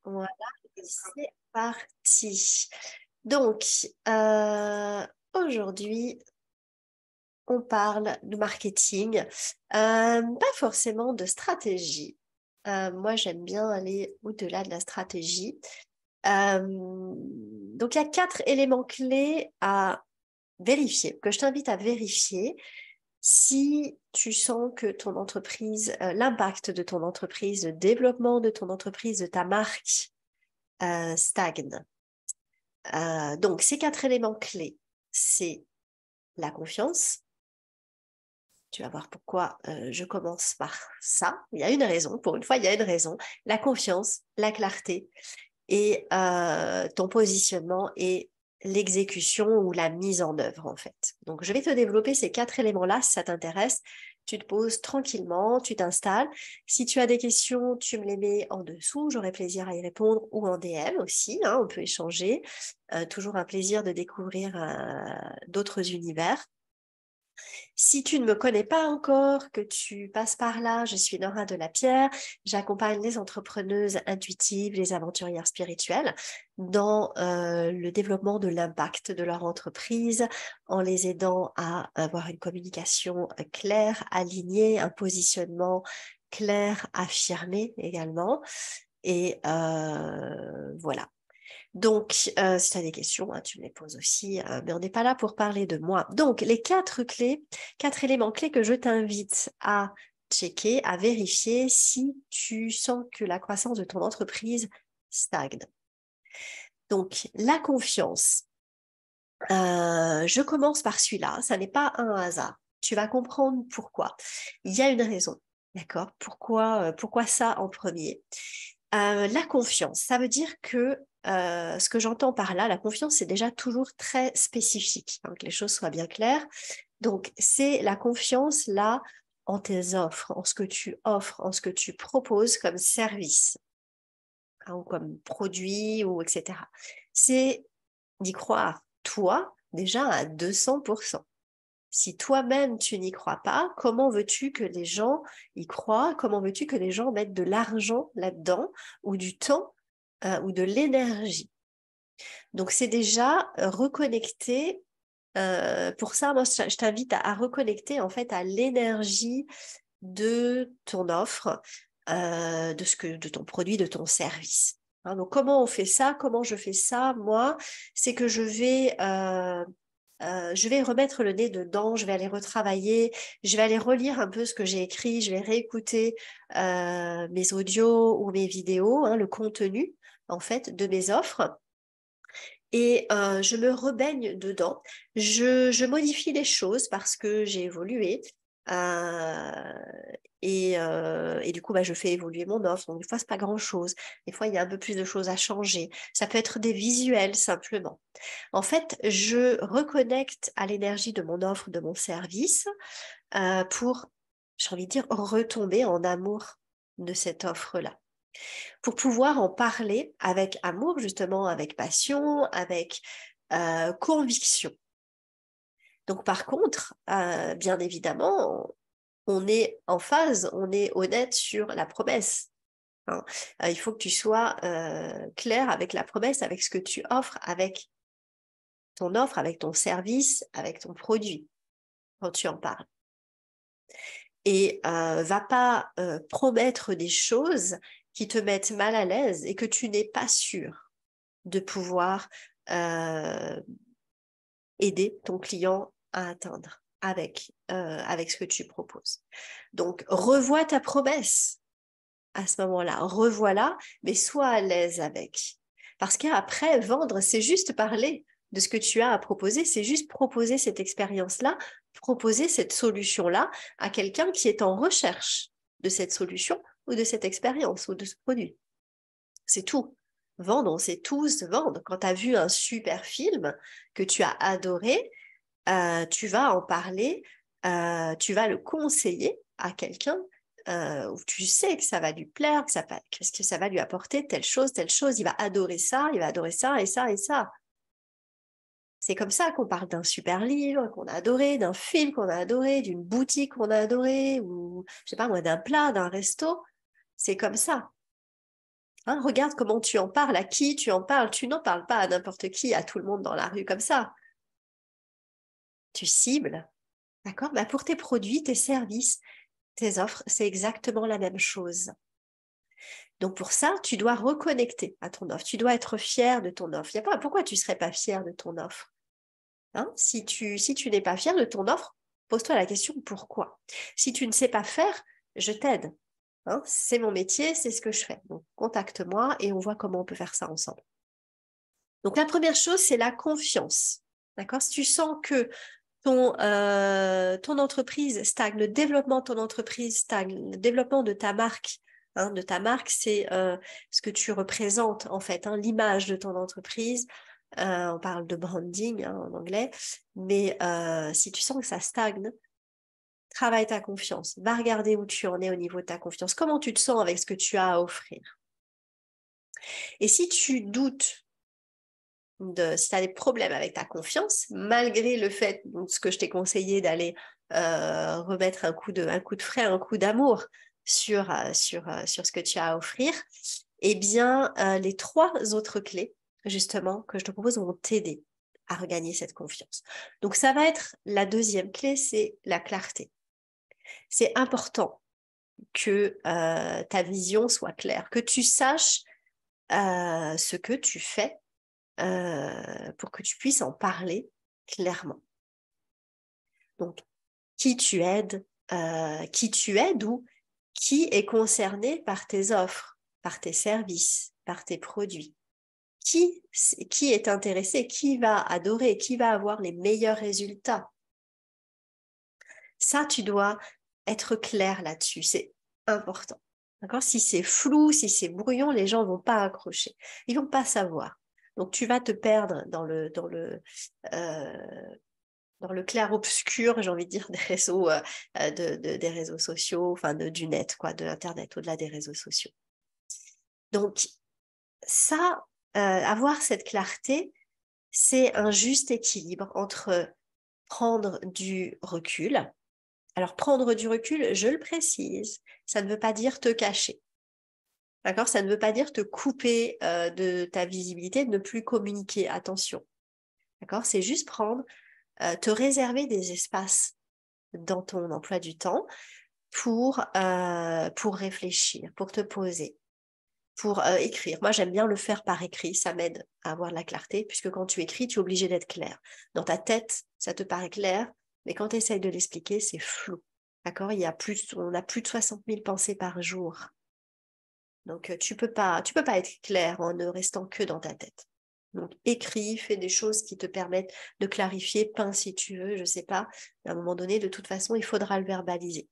Voilà, et c'est parti. Donc, aujourd'hui, on parle de marketing, pas forcément de stratégie. Moi, j'aime bien aller au-delà de la stratégie. Donc, il y a 4 éléments clés à vérifier, que je t'invite à vérifier si tu sens que ton entreprise, l'impact de ton entreprise, le développement de ton entreprise, de ta marque, stagne. Donc, ces 4 éléments clés, c'est la confiance. Tu vas voir pourquoi je commence par ça. Il y a une raison, pour une fois, il y a une raison. La confiance, la clarté et ton positionnement et l'exécution ou la mise en œuvre, en fait. Donc, je vais te développer ces 4 éléments-là si ça t'intéresse. Tu te poses tranquillement, tu t'installes. Si tu as des questions, tu me les mets en dessous. J'aurai plaisir à y répondre ou en DM aussi, hein, on peut échanger. Toujours un plaisir de découvrir d'autres univers. Si tu ne me connais pas encore, que tu passes par là, je suis Nora Delapierre. J'accompagne les entrepreneuses intuitives, les aventurières spirituelles dans le développement de l'impact de leur entreprise en les aidant à avoir une communication claire, alignée, un positionnement clair, affirmé également. Et voilà. Donc, si tu as des questions, hein, tu me les poses aussi, mais on n'est pas là pour parler de moi. Donc, les 4 clés, 4 éléments clés que je t'invite à checker, à vérifier si tu sens que la croissance de ton entreprise stagne. Donc, la confiance. Je commence par celui-là, ça n'est pas un hasard. Tu vas comprendre pourquoi. Il y a une raison, d'accord? Pourquoi ça en premier? La confiance, ça veut dire que ce que j'entends par là, la confiance, c'est déjà toujours très spécifique, hein, que les choses soient bien claires. Donc, c'est la confiance là en tes offres, en ce que tu offres, en ce que tu proposes comme service, hein, ou comme produit, ou etc. C'est d'y croire, toi, déjà à 200%. Si toi-même tu n'y crois pas, comment veux-tu que les gens y croient? Comment veux-tu que les gens mettent de l'argent là-dedans ou du temps ou de l'énergie? Donc c'est déjà reconnecter. Pour ça, moi, je t'invite à reconnecter en fait à l'énergie de ton offre, de ton produit, de ton service. Hein, donc comment on fait ça? Comment je fais ça? Moi, c'est que je vais remettre le nez dedans, je vais aller retravailler, je vais aller relire un peu ce que j'ai écrit, je vais réécouter mes audios ou mes vidéos, hein, le contenu en fait de mes offres. Et je me rebaigne dedans. Je modifie les choses parce que j'ai évolué. Euh, et du coup, bah, je fais évoluer mon offre. Donc, des fois, c'est pas grand-chose. Des fois, il y a un peu plus de choses à changer. Ça peut être des visuels simplement. En fait, je reconnecte à l'énergie de mon offre, de mon service, pour, j'ai envie de dire, retomber en amour de cette offre-là. Pour pouvoir en parler avec amour, justement, avec passion, avec conviction. Donc, par contre, bien évidemment, on est en phase, on est honnête sur la promesse. Hein. Il faut que tu sois clair avec la promesse, avec ce que tu offres, avec ton offre, avec ton service, avec ton produit quand tu en parles. Et va pas promettre des choses qui te mettent mal à l'aise et que tu n'es pas sûr de pouvoir euh, aider ton client à atteindre avec ce que tu proposes. Donc, revois ta promesse à ce moment-là, revois-la, mais sois à l'aise avec. Parce qu'après, vendre, c'est juste parler de ce que tu as à proposer, c'est juste proposer cette expérience-là, proposer cette solution-là à quelqu'un qui est en recherche de cette solution ou de cette expérience ou de ce produit. C'est tout. Vendre, on sait tous vendre. Quand tu as vu un super film que tu as adoré, tu vas en parler, tu vas le conseiller à quelqu'un où tu sais que ça va lui plaire, que ça va lui apporter telle chose, il va adorer ça, il va adorer ça et ça et ça. C'est comme ça qu'on parle d'un super livre qu'on a adoré, d'un film qu'on a adoré, d'une boutique qu'on a adoré, ou je sais pas moi, d'un plat, d'un resto. C'est comme ça. Hein, regarde comment tu en parles, à qui tu en parles. Tu n'en parles pas à n'importe qui, à tout le monde dans la rue comme ça. Tu cibles, d'accord? Bah, pour tes produits, tes services, tes offres, c'est exactement la même chose. Donc pour ça, tu dois reconnecter à ton offre. Tu dois être fier de ton offre. Y a pas, pourquoi tu ne serais pas fier de ton offre? Hein, si tu n'es pas fier de ton offre, pose-toi la question pourquoi. Si tu ne sais pas faire, je t'aide. Hein, c'est mon métier, c'est ce que je fais. Donc contacte-moi et on voit comment on peut faire ça ensemble. Donc la première chose, c'est la confiance. D'accord? Si tu sens que ton entreprise stagne, le développement de ton entreprise stagne, le développement de ta marque, hein, de ta marque, c'est ce que tu représentes en fait, hein, l'image de ton entreprise. On parle de branding hein, en anglais, mais si tu sens que ça stagne, travaille ta confiance. Va regarder où tu en es au niveau de ta confiance. Comment tu te sens avec ce que tu as à offrir. Et si tu doutes si tu as des problèmes avec ta confiance, malgré le fait, donc, ce que je t'ai conseillé d'aller remettre un coup de frais, un coup d'amour sur ce que tu as à offrir, eh bien, les 3 autres clés, justement, que je te propose vont t'aider à regagner cette confiance. Donc, ça va être la deuxième clé, c'est la clarté. C'est important que ta vision soit claire, que tu saches ce que tu fais pour que tu puisses en parler clairement. Donc, qui tu aides ou qui est concerné par tes offres, par tes services, par tes produits. Qui est intéressé, qui va adorer, qui va avoir les meilleurs résultats. Ça, tu dois être clair là-dessus, c'est important. D'accord? Si c'est flou, si c'est brouillon, les gens ne vont pas accrocher. Ils ne vont pas savoir. Donc, tu vas te perdre dans le clair-obscur, j'ai envie de dire, des réseaux, des réseaux sociaux, enfin du net, quoi, de l'Internet, au-delà des réseaux sociaux. Donc, ça, avoir cette clarté, c'est un juste équilibre entre prendre du recul. Alors, prendre du recul, je le précise, ça ne veut pas dire te cacher. D'accord? Ça ne veut pas dire te couper de ta visibilité, de ne plus communiquer. Attention. D'accord? C'est juste te réserver des espaces dans ton emploi du temps pour réfléchir, pour te poser, pour écrire. Moi, j'aime bien le faire par écrit, ça m'aide à avoir de la clarté, puisque quand tu écris, tu es obligé d'être clair. Dans ta tête, ça te paraît clair, mais quand tu essayes de l'expliquer, c'est flou. D'accord? On a plus de 60 000 pensées par jour. Donc, tu peux pas être clair en ne restant que dans ta tête. Donc, écris, fais des choses qui te permettent de clarifier, peins si tu veux, je sais pas. À un moment donné, de toute façon, il faudra le verbaliser.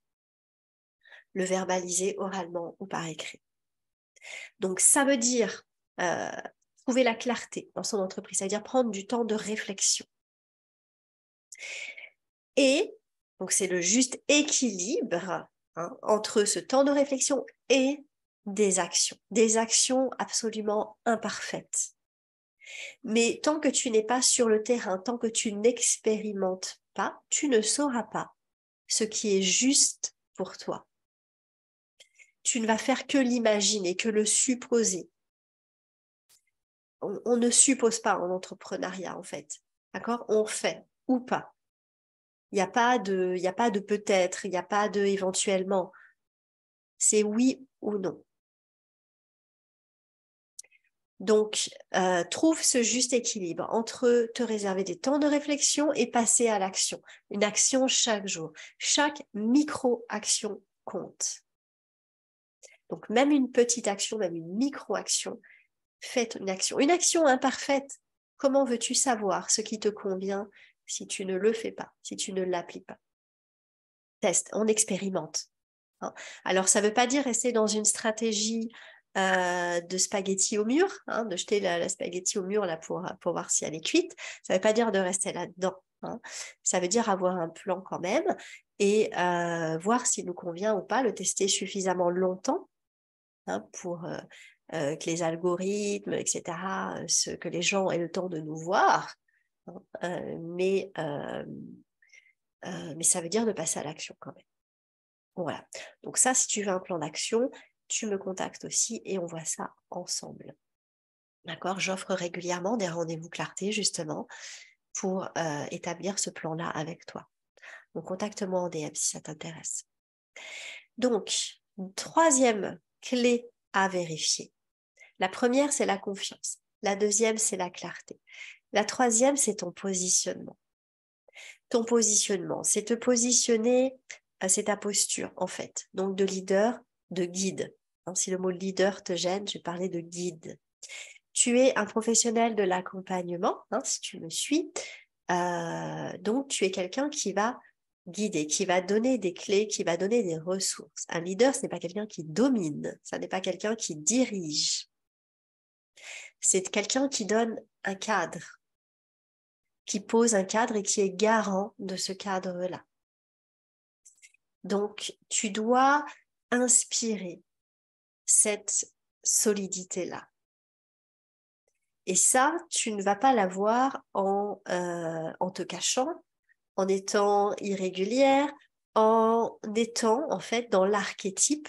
Le verbaliser oralement ou par écrit. Donc, ça veut dire trouver la clarté dans son entreprise, c'est-à-dire prendre du temps de réflexion. Et, donc, c'est le juste équilibre entre ce temps de réflexion et des actions absolument imparfaites. Mais tant que tu n'es pas sur le terrain, tant que tu n'expérimentes pas, tu ne sauras pas ce qui est juste pour toi. Tu ne vas faire que l'imaginer, que le supposer. On ne suppose pas en entrepreneuriat, en fait. D'accord? On fait ou pas. Il n'y a pas de peut-être, il n'y a pas de éventuellement. C'est oui ou non. Donc, trouve ce juste équilibre entre te réserver des temps de réflexion et passer à l'action. Une action chaque jour. Chaque micro-action compte. Donc, même une petite action, même une micro-action, faites une action. Une action imparfaite, comment veux-tu savoir ce qui te convient si tu ne le fais pas, si tu ne l'appliques pas? Teste, on expérimente. Hein. Alors, ça ne veut pas dire rester dans une stratégie de spaghetti au mur, hein, de jeter la spaghetti au mur là, pour voir si elle est cuite. Ça ne veut pas dire de rester là-dedans. Hein. Ça veut dire avoir un plan quand même et voir s'il nous convient ou pas, le tester suffisamment longtemps hein, pour que les algorithmes, etc., que les gens aient le temps de nous voir. Hein, mais ça veut dire de passer à l'action quand même. Voilà. Donc ça, si tu veux un plan d'action, tu me contactes aussi et on voit ça ensemble. D'accord? J'offre régulièrement des rendez-vous clarté, justement, pour établir ce plan-là avec toi. Donc, contacte-moi en DM si ça t'intéresse. Donc, troisième clé à vérifier. La première, c'est la confiance. La deuxième, c'est la clarté. La troisième, c'est ton positionnement. Ton positionnement, c'est te positionner, c'est ta posture, en fait. Donc, de leader, de guide. Si le mot leader te gêne, je vais parler de guide. Tu es un professionnel de l'accompagnement, si tu me suis. Donc, tu es quelqu'un qui va guider, qui va donner des clés, qui va donner des ressources. Un leader, ce n'est pas quelqu'un qui domine, ça n'est pas quelqu'un qui dirige. C'est quelqu'un qui donne un cadre, qui pose un cadre et qui est garant de ce cadre-là. Donc, tu dois inspirer cette solidité-là. Et ça, tu ne vas pas l'avoir en te cachant, en étant irrégulière, en étant en fait dans l'archétype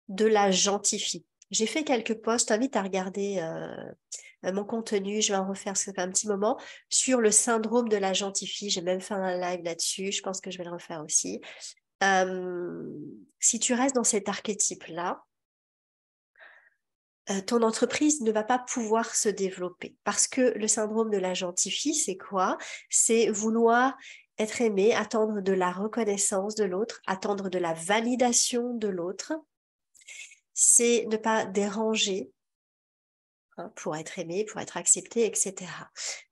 de la gentille fille. J'ai fait quelques posts, je t'invite à regarder mon contenu, je vais en refaire, ça fait un petit moment, sur le syndrome de la gentille fille. J'ai même fait un live là-dessus, je pense que je vais le refaire aussi. Si tu restes dans cet archétype-là, ton entreprise ne va pas pouvoir se développer. Parce que le syndrome de la gentille fille, c'est quoi? C'est vouloir être aimé, attendre de la reconnaissance de l'autre, attendre de la validation de l'autre. C'est ne pas déranger pour être aimé, pour être accepté, etc.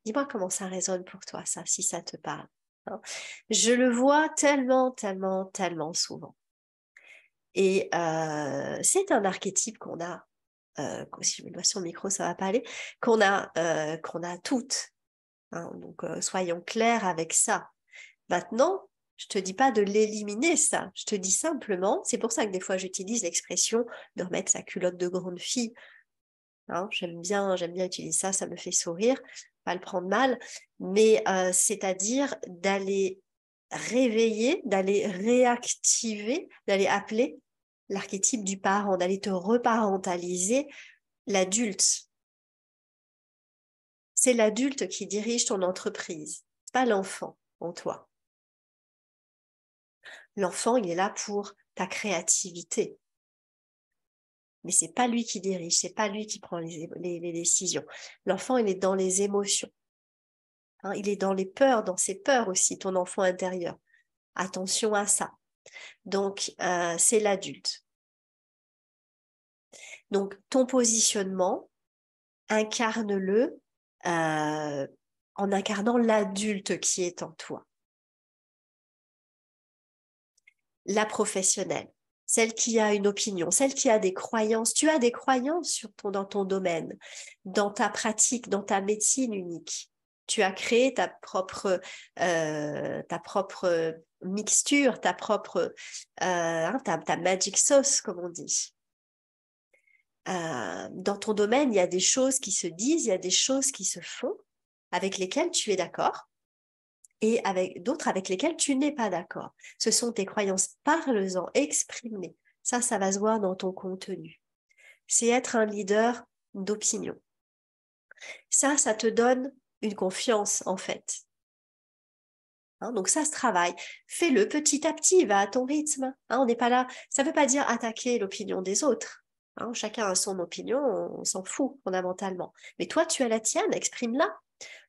Dis-moi comment ça résonne pour toi, ça, si ça te parle. Je le vois tellement, tellement, tellement souvent. Et c'est un archétype qu'on a. Si je me dois sur le micro, ça va pas aller, qu'on a toutes. Donc, soyons clairs avec ça. Maintenant, je te dis pas de l'éliminer, ça. Je te dis simplement, c'est pour ça que des fois j'utilise l'expression de remettre sa culotte de grande fille. J'aime bien utiliser ça, ça me fait sourire, pas le prendre mal, mais c'est-à-dire d'aller réveiller, d'aller réactiver, d'aller appeler l'archétype du parent, d'aller te reparentaliser l'adulte. C'est l'adulte qui dirige ton entreprise, pas l'enfant en toi. L'enfant, il est là pour ta créativité. Mais c'est pas lui qui dirige, c'est pas lui qui prend les décisions. L'enfant, il est dans les émotions. Il est dans les peurs, dans ses peurs aussi, ton enfant intérieur. Attention à ça. Donc, c'est l'adulte. Donc, ton positionnement, incarne-le en incarnant l'adulte qui est en toi. La professionnelle, celle qui a une opinion, celle qui a des croyances. Tu as des croyances dans ton domaine, dans ta pratique, dans ta médecine unique. Tu as créé ta propre mixture, ta magic sauce, comme on dit. Dans ton domaine, il y a des choses qui se disent, il y a des choses qui se font avec lesquelles tu es d'accord et avec d'autres avec lesquelles tu n'es pas d'accord. Ce sont tes croyances, parle-en, exprime-les. Ça va se voir dans ton contenu. C'est être un leader d'opinion. Ça te donne une confiance, en fait. Donc ça se travaille. Fais-le petit à petit, va à ton rythme. On n'est pas là. Ça ne veut pas dire attaquer l'opinion des autres. Chacun a son opinion, on s'en fout fondamentalement. Mais toi, tu as la tienne, exprime-la.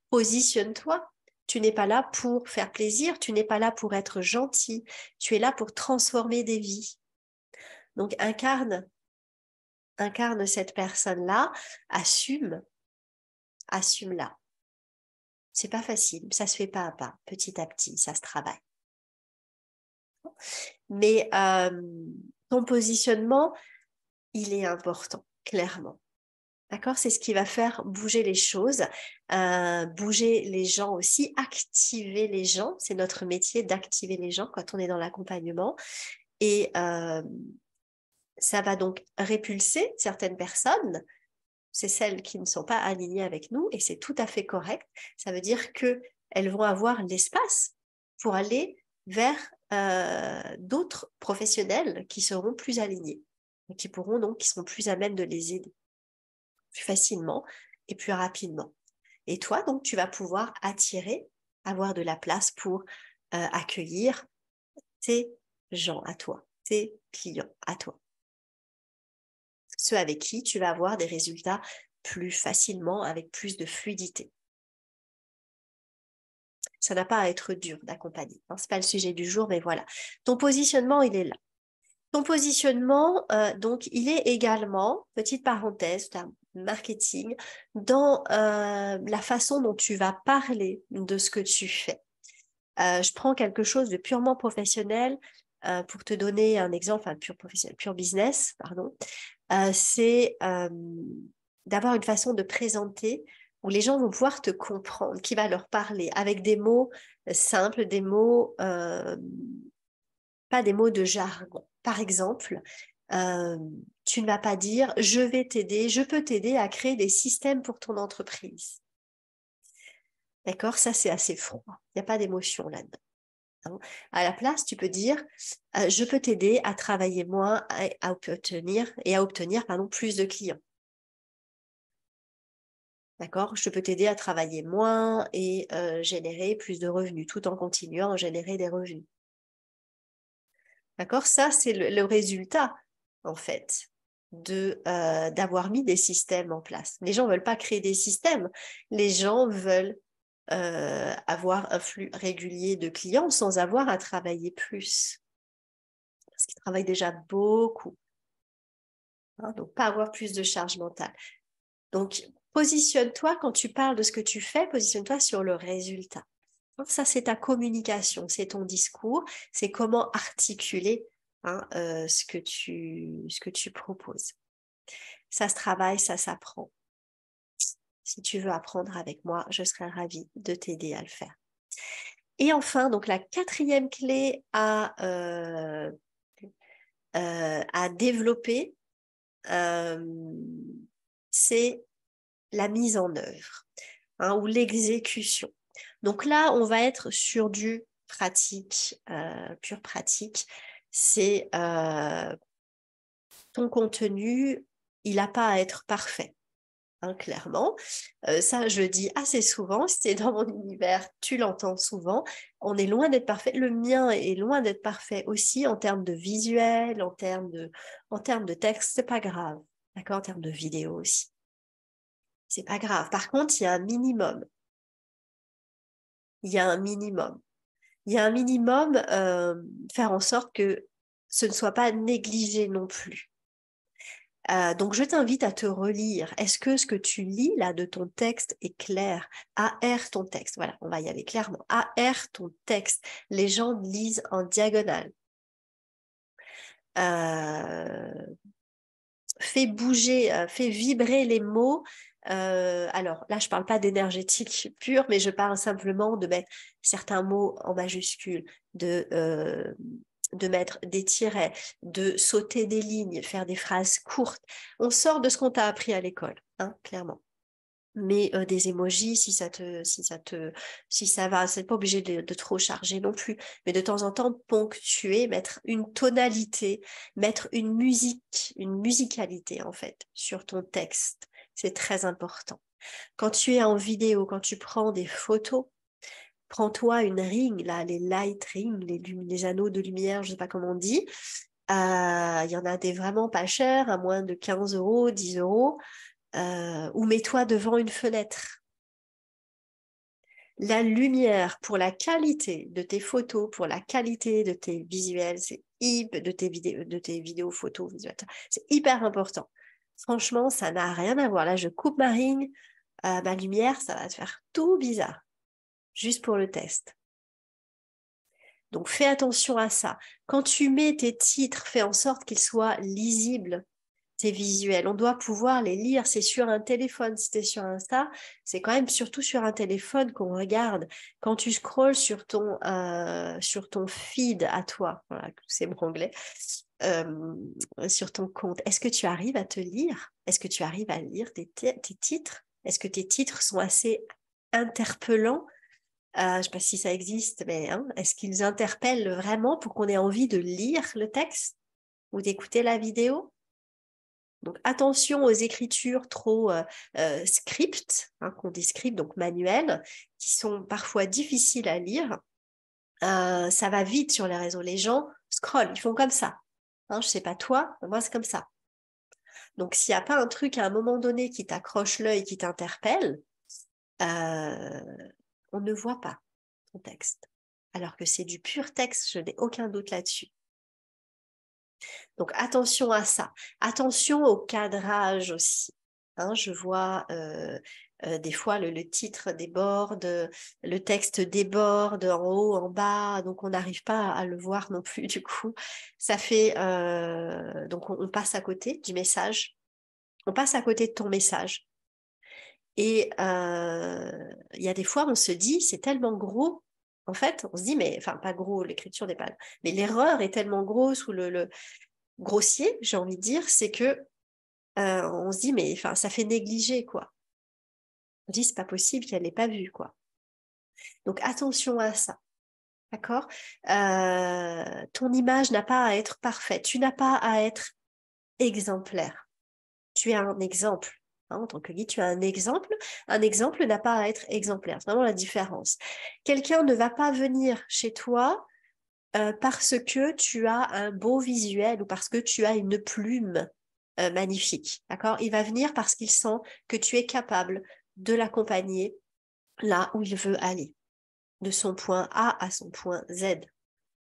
Positionne-toi. Tu n'es pas là pour faire plaisir, tu n'es pas là pour être gentil, tu es là pour transformer des vies. Donc incarne cette personne-là, assume-la. C'est pas facile, ça se fait pas à pas, petit à petit, ça se travaille. Mais ton positionnement, il est important, clairement. D'accord? C'est ce qui va faire bouger les choses, bouger les gens aussi, activer les gens. C'est notre métier d'activer les gens quand on est dans l'accompagnement. Et ça va donc répulser certaines personnes. C'est celles qui ne sont pas alignées avec nous et c'est tout à fait correct. Ça veut dire qu'elles vont avoir l'espace pour aller vers d'autres professionnels qui seront plus alignés. et qui seront plus à même de les aider plus facilement et plus rapidement. Et toi, donc, tu vas pouvoir avoir de la place pour accueillir tes gens à toi, tes clients à toi. Ceux avec qui tu vas avoir des résultats plus facilement, avec plus de fluidité. Ça n'a pas à être dur d'accompagner. Ce n'est pas le sujet du jour, mais voilà. Ton positionnement, il est là. Ton positionnement, donc, il est également, petite parenthèse, marketing, dans la façon dont tu vas parler de ce que tu fais. Je prends quelque chose de purement professionnel pour te donner un exemple, pur business, pardon. C'est d'avoir une façon de présenter où les gens vont pouvoir te comprendre, qui va leur parler avec des mots simples, des mots, pas des mots de jargon. Par exemple, tu ne vas pas dire « je vais t'aider, je peux t'aider à créer des systèmes pour ton entreprise ». D'accord? Ça, c'est assez froid. Il n'y a pas d'émotion là-dedans. À la place, tu peux dire je peux t'aider à travailler moins et à obtenir plus de clients. D'accord? Je peux t'aider à travailler moins et générer plus de revenus tout en continuant à générer des revenus. D'accord? Ça, c'est le résultat, en fait, d'avoir mis des systèmes en place. Les gens ne veulent pas créer des systèmes. Les gens veulent avoir un flux régulier de clients sans avoir à travailler plus. Parce qu'ils travaillent déjà beaucoup. Donc, pas avoir plus de charge mentale. Donc, positionne-toi quand tu parles de ce que tu fais, positionne-toi sur le résultat. Donc, ça, c'est ta communication, c'est ton discours, c'est comment articuler ce que tu proposes. Ça se travaille, ça s'apprend. Si tu veux apprendre avec moi, je serai ravie de t'aider à le faire. Et enfin, donc la quatrième clé à développer, c'est la mise en œuvre ou l'exécution. Donc là, on va être sur du pratique, pure pratique. C'est ton contenu, il n'a pas à être parfait. Clairement. Ça, je le dis assez souvent. Si tu es dans mon univers, tu l'entends souvent. On est loin d'être parfait. Le mien est loin d'être parfait aussi en termes de visuel, en termes de texte. C'est pas grave. D'accord? En termes de vidéo aussi. C'est pas grave. Par contre, il y a un minimum. Il y a un minimum. Il y a un minimum, faire en sorte que ce ne soit pas négligé non plus. Donc, je t'invite à te relire. Est-ce que ce que tu lis là de ton texte est clair? AR ton texte. Voilà, on va y aller clairement. AR ton texte. Les gens lisent en diagonale. Fais bouger, fais vibrer les mots. Alors là, je ne parle pas d'énergétique pure, mais je parle simplement de mettre certains mots en majuscule, de mettre des tirets, de sauter des lignes, faire des phrases courtes. On sort de ce qu'on t'a appris à l'école, clairement. Mais des emojis, si ça va, c'est pas obligé de trop charger non plus. Mais de temps en temps, ponctuer, mettre une tonalité, mettre une musique, une musicalité en fait, sur ton texte. C'est très important. Quand tu es en vidéo, quand tu prends des photos, prends-toi une ring, là, les light rings, les anneaux de lumière, je ne sais pas comment on dit. Il y en a des vraiment pas chers, à moins de 15 euros, 10 euros. Ou mets-toi devant une fenêtre. La lumière, pour la qualité de tes photos, pour la qualité de tes visuels, de tes vidéos, photos, visuels, c'est hyper important. Franchement, ça n'a rien à voir. Là, je coupe ma ring, ma lumière, ça va te faire tout bizarre. Juste pour le test. Donc, fais attention à ça. Quand tu mets tes titres, fais en sorte qu'ils soient lisibles, tes visuels. On doit pouvoir les lire. C'est sur un téléphone. Si tu es sur Insta, c'est quand même surtout sur un téléphone qu'on regarde. Quand tu scrolles sur ton feed à toi, voilà, c'est mon anglais, sur ton compte, est-ce que tu arrives à te lire? Est-ce que tu arrives à lire tes titres? Est-ce que tes titres sont assez interpellants? Je ne sais pas si ça existe, mais est-ce qu'ils interpellent vraiment pour qu'on ait envie de lire le texte ou d'écouter la vidéo? Donc, attention aux écritures trop script, hein, qu'on dit script, donc manuelles, qui sont parfois difficiles à lire. Ça va vite sur les réseaux. Les gens scrollent, ils font comme ça. Hein, je sais pas toi, mais moi c'est comme ça. Donc, s'il n'y a pas un truc à un moment donné qui t'accroche l'œil, qui t'interpelle, on ne voit pas ton texte. Alors que c'est du pur texte, je n'ai aucun doute là-dessus. Donc, attention à ça. Attention au cadrage aussi. Hein, je vois des fois le titre déborde, le texte déborde en haut, en bas, donc on n'arrive pas à le voir non plus du coup. Ça fait donc on passe à côté du message, on passe à côté de ton message. Et il y a des fois on se dit c'est tellement gros. En fait, on se dit mais enfin pas gros, l'écriture n'est pas, mais l'erreur est tellement grosse ou le grossier, j'ai envie de dire, c'est que on se dit mais enfin ça fait négliger quoi. On dit c'est pas possible qu'elle l'ait pas vu quoi. Donc attention à ça, d'accord. Ton image n'a pas à être parfaite, tu n'as pas à être exemplaire. Tu es un exemple. Hein, en tant que guide, tu as un exemple. Un exemple n'a pas à être exemplaire. C'est vraiment la différence. Quelqu'un ne va pas venir chez toi parce que tu as un beau visuel ou parce que tu as une plume magnifique. D'accord? Il va venir parce qu'il sent que tu es capable de l'accompagner là où il veut aller, de son point A à son point Z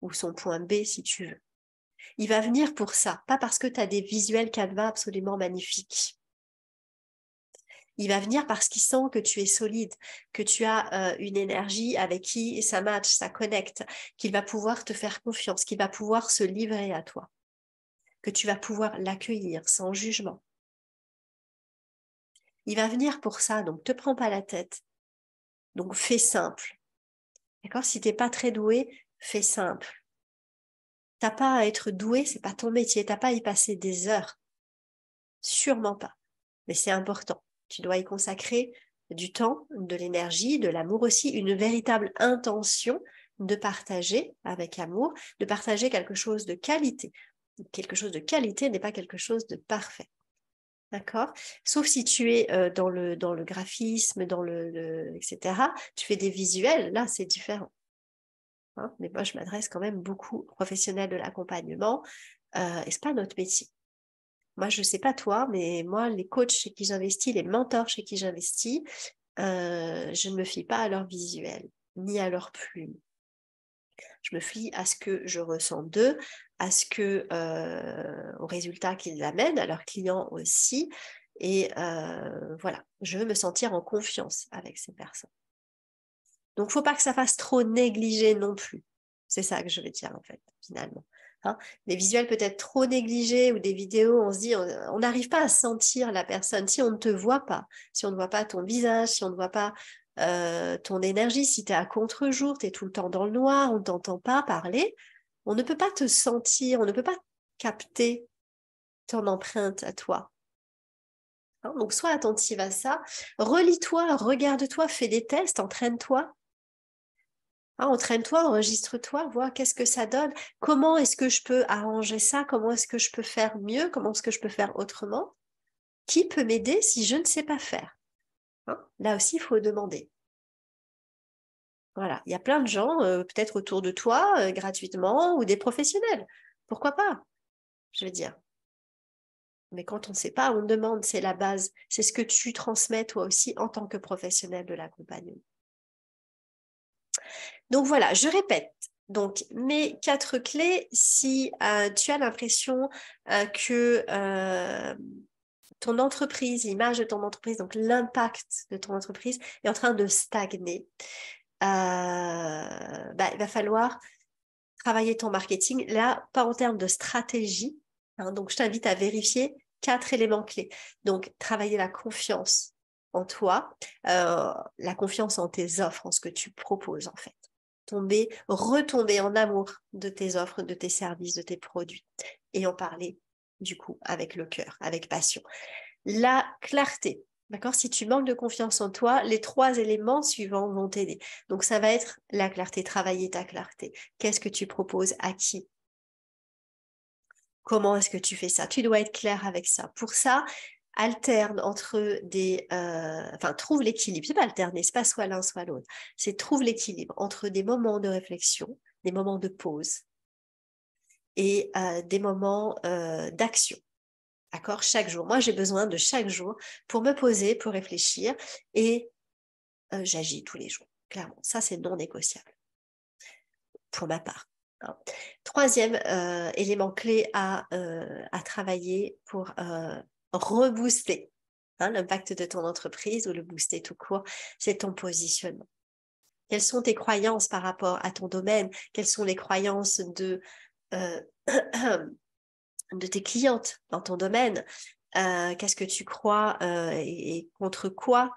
ou son point B si tu veux. Il va venir pour ça, pas parce que tu as des visuels Canva absolument magnifiques. Il va venir parce qu'il sent que tu es solide, que tu as une énergie avec qui ça match, ça connecte, qu'il va pouvoir te faire confiance, qu'il va pouvoir se livrer à toi, que tu vas pouvoir l'accueillir sans jugement. Il va venir pour ça, donc te prends pas la tête. Donc fais simple. D'accord? Si t'es pas très doué, fais simple. T'as pas à être doué, c'est pas ton métier, t'as pas à y passer des heures. Sûrement pas. Mais c'est important. Tu dois y consacrer du temps, de l'énergie, de l'amour aussi, une véritable intention de partager avec amour, de partager quelque chose de qualité. Quelque chose de qualité n'est pas quelque chose de parfait. D'accord? Sauf si tu es dans le graphisme, etc. Tu fais des visuels, là, c'est différent. Hein, mais moi, je m'adresse quand même beaucoup aux professionnels de l'accompagnement et c'est pas notre métier. Moi, je sais pas toi, mais moi, les coachs chez qui j'investis, les mentors chez qui j'investis, je ne me fie pas à leur visuel, ni à leur plume. Je me fie à ce que je ressens d'eux, au résultat qu'ils amènent, à leurs clients aussi. Et voilà, je veux me sentir en confiance avec ces personnes. Donc, il ne faut pas que ça fasse trop négliger non plus. C'est ça que je veux dire, en fait, finalement. Hein, des visuels peut-être trop négligés ou des vidéos, on se dit, on n'arrive pas à sentir la personne. Si on ne te voit pas, si on ne voit pas ton visage, si on ne voit pas ton énergie, si tu es à contre-jour, tu es tout le temps dans le noir, on ne t'entend pas parler, on ne peut pas te sentir, on ne peut pas capter ton empreinte à toi. Hein, donc, sois attentive à ça. Relis-toi, regarde-toi, fais des tests, entraîne-toi. Ah, entraîne-toi, enregistre-toi, vois qu'est-ce que ça donne, comment est-ce que je peux arranger ça, comment est-ce que je peux faire mieux, comment est-ce que je peux faire autrement, qui peut m'aider si je ne sais pas faire. Hein, là aussi, il faut demander. Voilà, il y a plein de gens, peut-être autour de toi, gratuitement, ou des professionnels. Pourquoi pas, je veux dire. Mais quand on ne sait pas, on demande, c'est la base. C'est ce que tu transmets toi aussi en tant que professionnel de l'accompagnement. Donc voilà, je répète. Donc, mes 4 clés, si tu as l'impression que ton entreprise, l'image de ton entreprise, donc l'impact de ton entreprise est en train de stagner, il va falloir travailler ton marketing. Là, pas en termes de stratégie. Hein, donc, je t'invite à vérifier 4 éléments clés. Donc, travailler la confiance en toi, la confiance en tes offres, en ce que tu proposes en fait. Retomber en amour de tes offres, de tes services, de tes produits et en parler du coup avec le cœur, avec passion. La clarté, d'accord? Si tu manques de confiance en toi, les 3 éléments suivants vont t'aider. Donc ça va être la clarté, travailler ta clarté. Qu'est-ce que tu proposes à qui? Comment est-ce que tu fais ça? Tu dois être clair avec ça. Pour ça, alterne entre trouve l'équilibre. C'est pas alterner, c'est pas soit l'un, soit l'autre. C'est trouve l'équilibre entre des moments de réflexion, des moments de pause et des moments d'action. D'accord? Chaque jour. Moi, j'ai besoin de chaque jour pour me poser, pour réfléchir et j'agis tous les jours. Clairement, ça, c'est non négociable pour ma part. Hein. Troisième élément clé à travailler pour rebooster l'impact de ton entreprise ou le booster tout court, c'est ton positionnement. Quelles sont tes croyances par rapport à ton domaine? Quelles sont les croyances de tes clientes dans ton domaine? Qu'est-ce que tu crois et contre quoi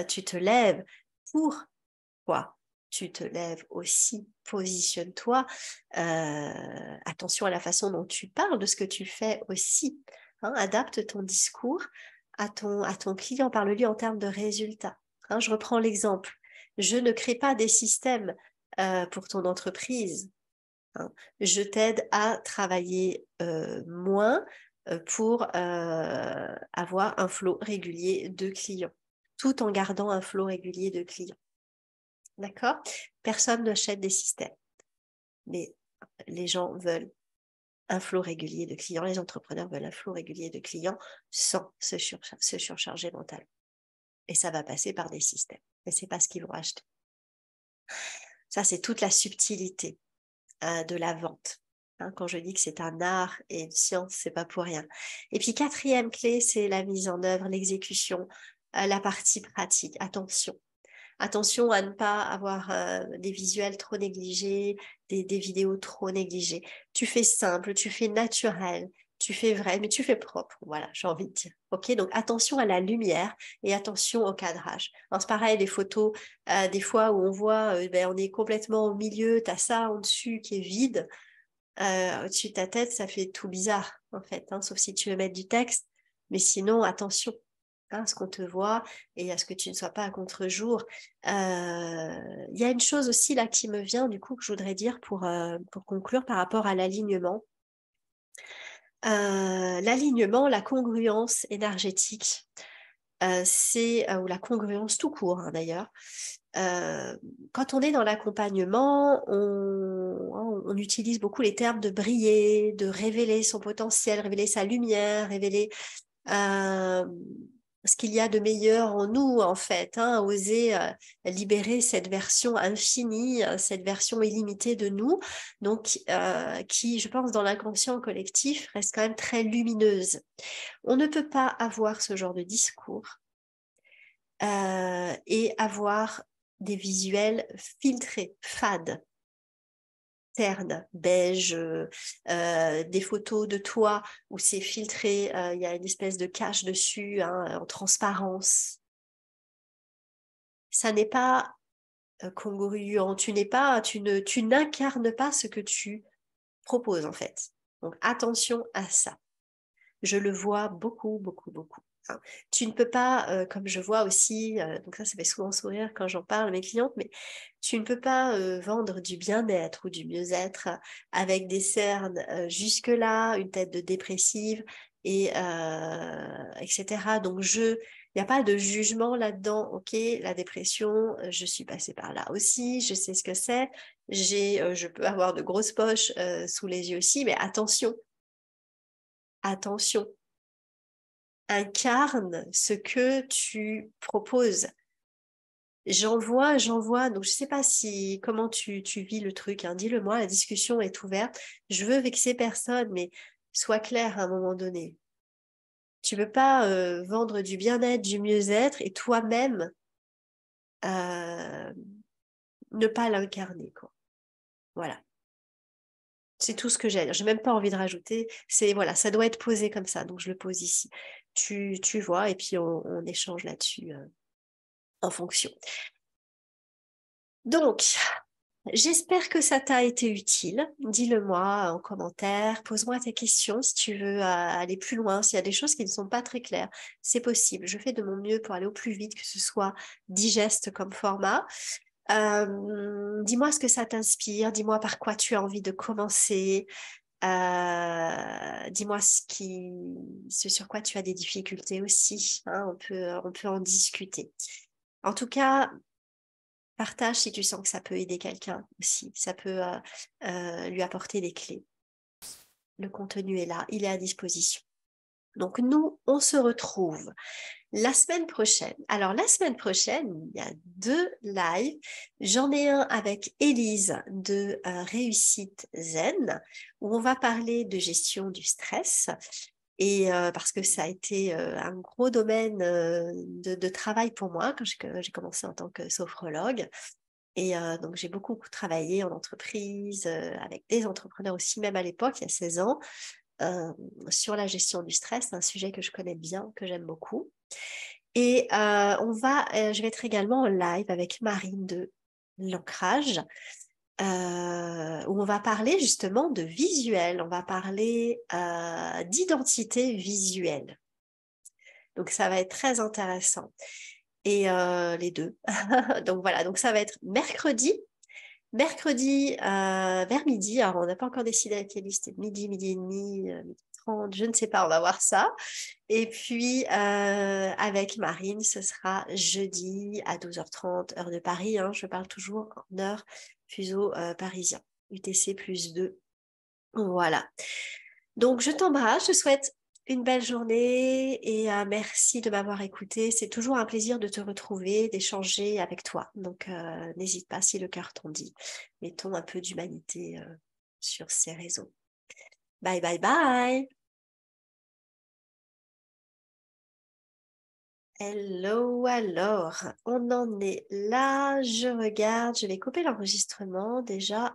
tu te lèves? Pour quoi tu te lèves aussi? Positionne-toi. Attention à la façon dont tu parles, de ce que tu fais aussi. Adapte ton discours à ton client. Parle-lui en termes de résultats. Je reprends l'exemple. Je ne crée pas des systèmes pour ton entreprise. Je t'aide à travailler moins pour avoir un flot régulier de clients, tout en gardant un flot régulier de clients. D'accord? Personne n'achète des systèmes, mais les gens veulent un flot régulier de clients, les entrepreneurs veulent un flot régulier de clients sans se surcharger mentalement. Et ça va passer par des systèmes. Mais ce n'est pas ce qu'ils vont acheter. Ça, c'est toute la subtilité de la vente. Quand je dis que c'est un art et une science, c'est pas pour rien. Et puis, quatrième clé, c'est la mise en œuvre, l'exécution, la partie pratique. Attention. Attention à ne pas avoir des visuels trop négligés, des vidéos trop négligées. Tu fais simple, tu fais naturel, tu fais vrai, mais tu fais propre. Voilà, j'ai envie de dire. Ok, donc attention à la lumière et attention au cadrage. C'est pareil, les photos, des fois où on voit, on est complètement au milieu, tu as ça en dessus qui est vide. Au-dessus de ta tête, ça fait tout bizarre, en fait, sauf si tu veux mettre du texte. Mais sinon, attention à ce qu'on te voit et à ce que tu ne sois pas à contre-jour. Il y a une chose aussi là qui me vient, du coup, que je voudrais dire pour conclure par rapport à l'alignement. L'alignement, la congruence énergétique, ou la congruence tout court d'ailleurs. Quand on est dans l'accompagnement, on utilise beaucoup les termes de briller, de révéler son potentiel, révéler sa lumière, révéler ce qu'il y a de meilleur en nous, en fait, oser libérer cette version infinie, cette version illimitée de nous, donc qui, je pense, dans l'inconscient collectif, reste quand même très lumineuse. On ne peut pas avoir ce genre de discours et avoir des visuels filtrés, fades, ternes, beige, des photos de toi où c'est filtré, il y a une espèce de cache dessus, en transparence. Ça n'est pas congruent, tu n'incarnes pas ce que tu proposes en fait. Donc attention à ça. Je le vois beaucoup, beaucoup, beaucoup. Tu ne peux pas, comme je vois aussi, donc ça fait souvent sourire quand j'en parle à mes clientes, mais tu ne peux pas vendre du bien-être ou du mieux-être avec des cernes jusque-là, une tête de dépressive, et etc. Donc il n'y a pas de jugement là-dedans. Ok, la dépression, je suis passée par là aussi, je sais ce que c'est, je peux avoir de grosses poches sous les yeux aussi, mais attention, attention. Incarne ce que tu proposes. J'en vois, donc je sais pas comment tu vis le truc, dis-le-moi, la discussion est ouverte. Je veux vexer personne, mais sois clair à un moment donné. Tu peux pas vendre du bien-être, du mieux-être et toi-même ne pas l'incarner, quoi. Voilà. C'est tout ce que j'ai. J'ai même pas envie de rajouter. Voilà, ça doit être posé comme ça, donc je le pose ici. Tu vois, et puis on échange là-dessus en fonction. Donc, j'espère que ça t'a été utile. Dis-le-moi en commentaire, pose-moi tes questions si tu veux aller plus loin, s'il y a des choses qui ne sont pas très claires. C'est possible. Je fais de mon mieux pour aller au plus vite, que ce soit digeste comme format. Dis-moi ce que ça t'inspire, dis-moi par quoi tu as envie de commencer. Dis-moi ce sur quoi tu as des difficultés aussi, hein, on peut en discuter. En tout cas, partage si tu sens que ça peut aider quelqu'un aussi, ça peut lui apporter des clés. Le contenu est là, il est à disposition. Donc nous, on se retrouve la semaine prochaine. Alors la semaine prochaine, il y a 2 lives. J'en ai un avec Élise de Réussite Zen, où on va parler de gestion du stress. Et parce que ça a été un gros domaine de travail pour moi quand j'ai commencé en tant que sophrologue. Et donc, j'ai beaucoup travaillé en entreprise, avec des entrepreneurs aussi, même à l'époque, il y a 16 ans, euh, sur la gestion du stress, un sujet que je connais bien, que j'aime beaucoup. Et je vais être également en live avec Marine de L'Ancrage, où on va parler justement de visuel, on va parler d'identité visuelle. Donc, ça va être très intéressant. Et les deux. Donc voilà, donc ça va être mercredi vers midi. Alors, on n'a pas encore décidé à quelle liste, midi, midi et demi, midi 30, je ne sais pas, on va voir ça. Et puis, avec Marine, ce sera jeudi à 12h30, heure de Paris. Hein, je parle toujours en heure fuseau parisien, UTC +2. Voilà. Donc, je t'embrasse, je te souhaite une belle journée et merci de m'avoir écouté. C'est toujours un plaisir de te retrouver, d'échanger avec toi. Donc, n'hésite pas si le cœur t'en dit. Mettons un peu d'humanité sur ces réseaux. Bye, bye, bye. Hello, alors, on en est là. Je regarde, je vais couper l'enregistrement déjà.